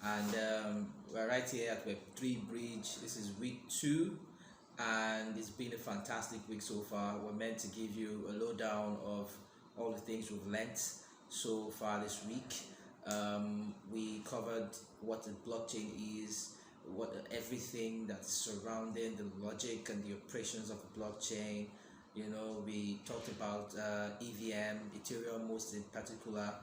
and we're right here at Web3Bridge. This is week 2, and it's been a fantastic week so far. We're meant to give you a lowdown of all the things we've learnt so far this week. We covered what the blockchain is, what everything that's surrounding the logic and the operations of the blockchain. We talked about EVM, Ethereum most in particular,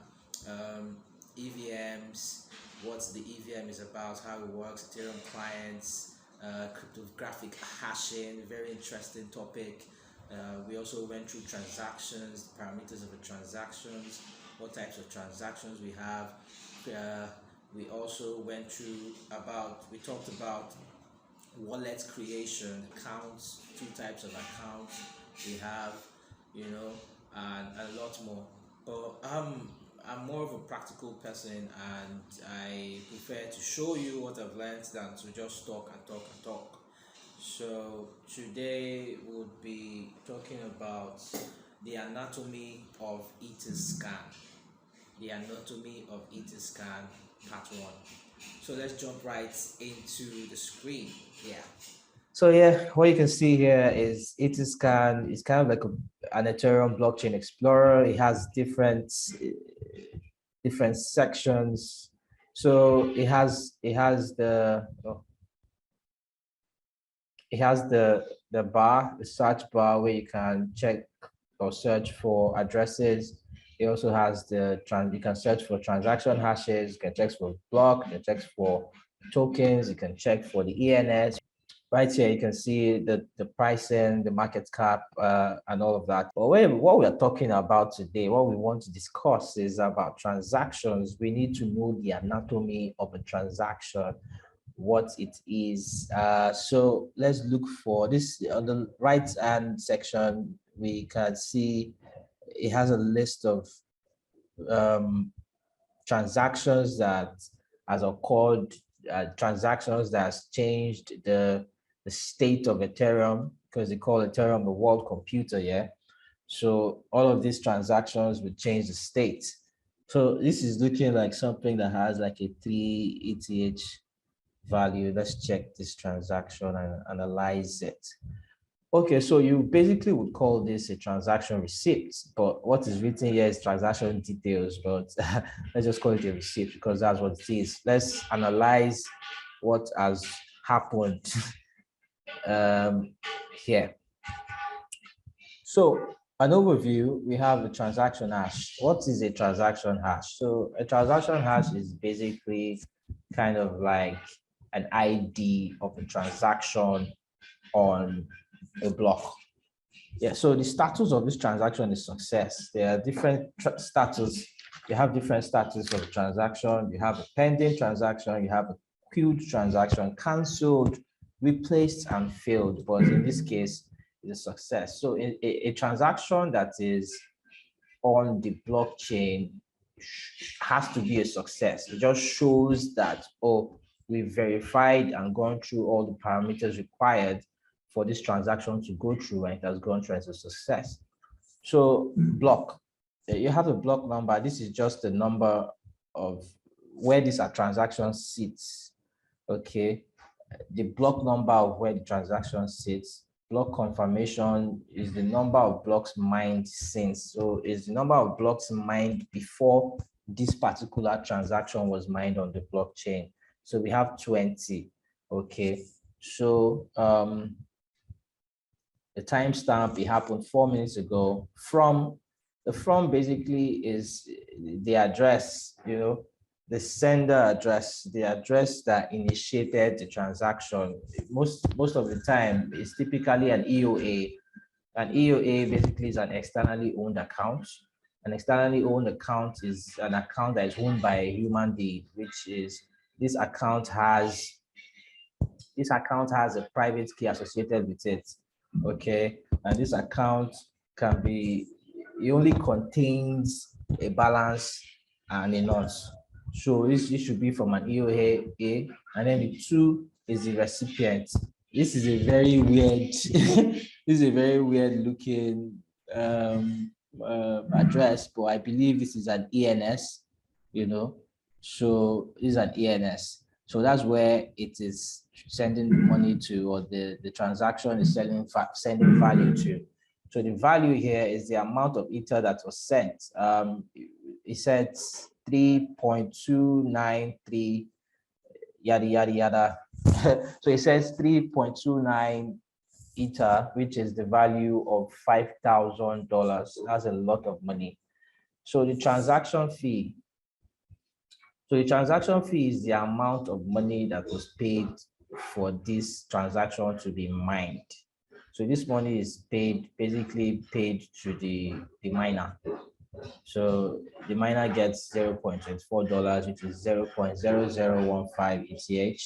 EVMs, what the EVM is about, how it works, Ethereum clients, cryptographic hashing, very interesting topic. We also went through transactions, the parameters of the transactions, what types of transactions we have. We also went through we talked about wallet creation, accounts, 2 types of accounts we have, and a lot more. But I'm more of a practical person, and I prefer to show you what I've learned than to just talk and talk and talk. So today we'll be talking about the anatomy of Etherscan. The anatomy of Etherscan, part 1. So let's jump right into the screen. So what you can see here is Etherscan. It's kind of like an Ethereum blockchain explorer. It has different sections. So it has the bar, the search bar, where you can check or search for addresses. It also has you can search for transaction hashes, you can check for block, you can check for tokens, you can check for the ENS. Right here, you can see the pricing, the market cap, and all of that. But what we're talking about today, what we want to discuss is about transactions. We need to know the anatomy of a transaction, what it is. So let's look for this. On the right-hand section, we can see it has a list of transactions that has occurred, transactions that has changed the state of Ethereum, because they call Ethereum the world computer. So all of these transactions would change the state. So this is looking like something that has like a 3 ETH value. Let's check this transaction and analyze it. Okay, so you basically would call this a transaction receipt, but what is written here is transaction details, but let's just call it a receipt because that's what it is. Let's analyze what has happened here. So an overview, we have the transaction hash. What is a transaction hash? So a transaction hash is basically kind of like an ID of a transaction on a block. So the status of this transaction is success. There are different status. You have different status of a transaction. You have a pending transaction. You have a queued transaction, cancelled, replaced, and failed. But in this case, it's a success. So a transaction that is on the blockchain has to be a success. It just shows that, oh, we verified and gone through all the parameters required for this transaction to go through, and it has gone through as a success. So block, you have a block number. This is just the number of where this transaction sits. Okay, the block number of where the transaction sits. Block confirmation is the number of blocks mined since. So it's the number of blocks mined before this particular transaction was mined on the blockchain. So we have 20. Okay, so the timestamp, it happened 4 minutes ago. From basically is the address, the sender address, the address that initiated the transaction. Most of the time, it's typically an EOA. An EOA basically is an externally owned account. An externally owned account is an account that is owned by a human being, which is this account has a private key associated with it. Okay, and this account it only contains a balance and a nonce. So this should be from an EOA, and then the 2 is the recipient. This is a very weird looking address, but I believe this is an ENS, So this is an ENS. So that's where it is sending money to, or the transaction is sending value to. So the value here is the amount of Ether that was sent. It said 3.293 yada yada yada. So it says 3.29 Ether, which is the value of $5,000. That's a lot of money. So the transaction fee. So the transaction fee is the amount of money that was paid for this transaction to be mined. So this money is basically paid to the miner. So the miner gets $0.24, which is 0.0015 ETH.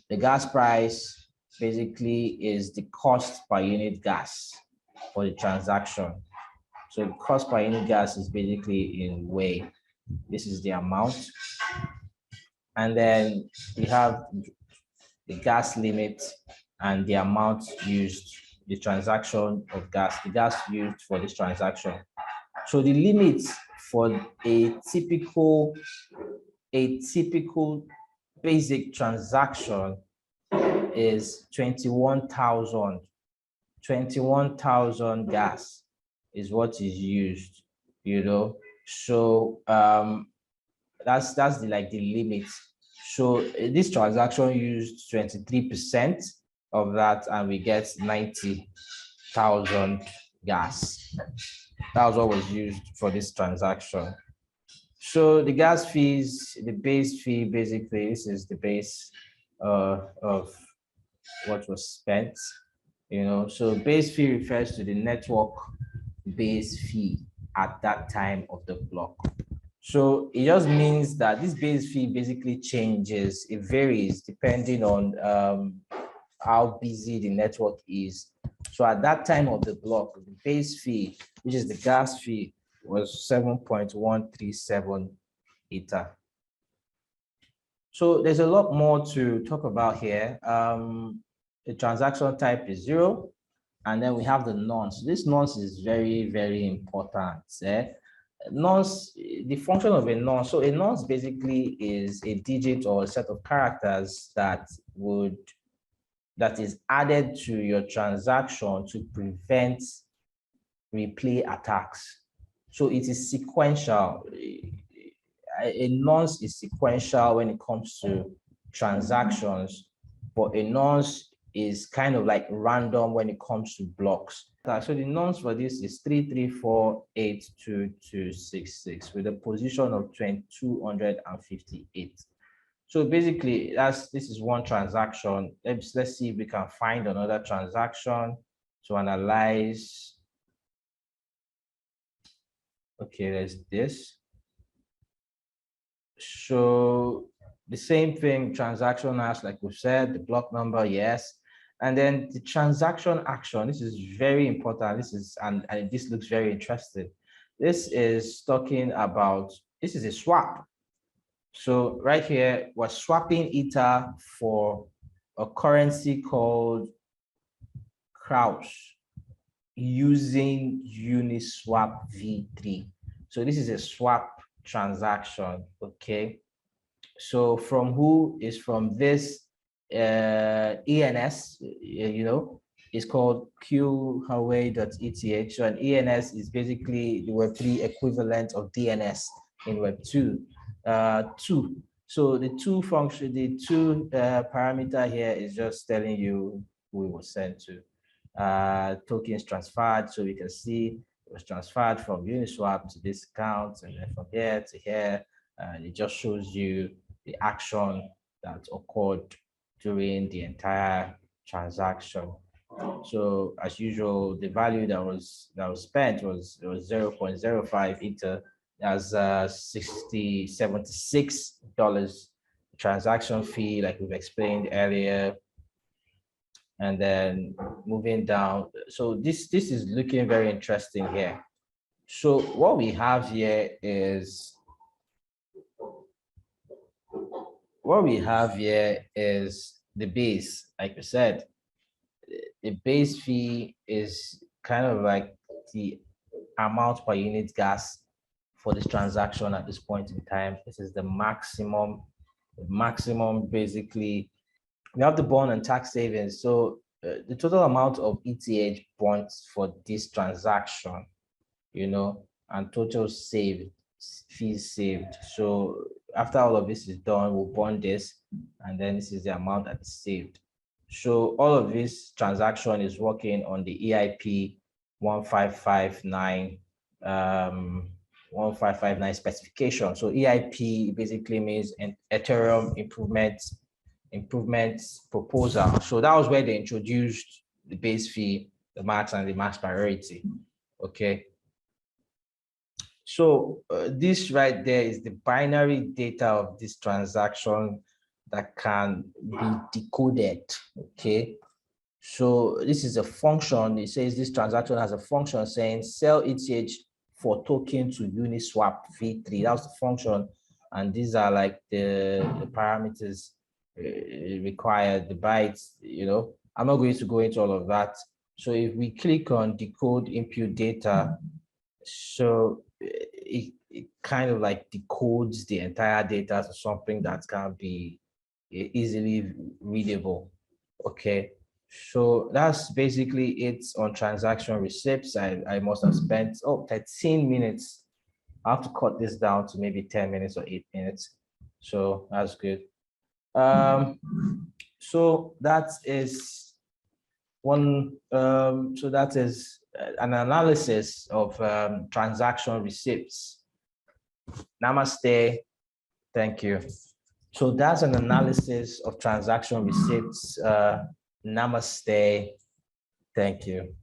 The gas price basically is the cost per unit gas for the transaction. So the cost per unit gas is basically in weight. This is the amount. And then we have the gas limit and the amount used, the transaction of gas, the gas used for this transaction. So the limit for a typical basic transaction is 21,000. 21,000 gas is what is used, you know. So that's the limit. So this transaction used 23% of that, and we get 90,000 gas. That was what was used for this transaction. So the gas fees, the base fee, basically, this is the base of what was spent, you know. So base fee refers to the network base fee at that time of the block. So it just means that this base fee basically changes. It varies depending on how busy the network is. So at that time of the block, the base fee, which is the gas fee, was 7.137 Ether. So there's a lot more to talk about here. The transaction type is 0, and then we have the nonce. This nonce is very, very important. Nonce, the function of a nonce. So a nonce basically is a digit or a set of characters that is added to your transaction to prevent replay attacks. So it is sequential. A nonce is sequential when it comes to transactions, but a nonce is kind of like random when it comes to blocks. So the nonce for this is 334822266 with a position of 258. So basically, this is one transaction. Let's see if we can find another transaction to analyze. Okay, there's this. So the same thing, transaction hash, like we said, the block number, yes. And then the transaction action, this is very important. This is, and this looks very interesting. This is talking about, this is a swap. So right here, we're swapping Ether for a currency called Kraus using Uniswap v3. So this is a swap transaction, okay? So from who is from this ENS, you know, it's called qhuawei.eth. So an ENS is basically the Web3 equivalent of DNS in Web2. So the two parameter here is just telling you who it was sent to. Tokens transferred, so we can see it was transferred from Uniswap to this account, and then from here to here, and it just shows you the action that occurred during the entire transaction. So as usual, the value that was spent was 0.05 Ether. As $76 transaction fee, like we've explained earlier. And then moving down, so this is looking very interesting here. So what we have here is the base. Like I said, the base fee is kind of like the amount per unit gas for this transaction at this point in time. This is the maximum basically. We have the bond and tax savings. So the total amount of ETH bonds for this transaction, you know, and total saved, fees saved. So after all of this is done, we'll bond this, and then this is the amount that is saved. So all of this transaction is working on the EIP 1559 1559 specification. So EIP basically means an Ethereum improvements proposal. So that was where they introduced the base fee, the max, and the max priority. Okay. So this right there is the binary data of this transaction that can be decoded. Okay. So this is a function. It says this transaction has a function saying sell ETH for token to Uniswap V3. That's the function. And these are like the parameters required, the bytes, you know. I'm not going to go into all of that. So if we click on decode input data, so it kind of like decodes the entire data to something that can be easily readable. Okay. So that's basically it on transaction receipts. I must have spent 13 minutes. I have to cut this down to maybe 10 minutes or 8 minutes. So that's good. So that is one. So that is an analysis of transaction receipts. Namaste. Thank you. So that's an analysis of transaction receipts. Namaste. Thank you.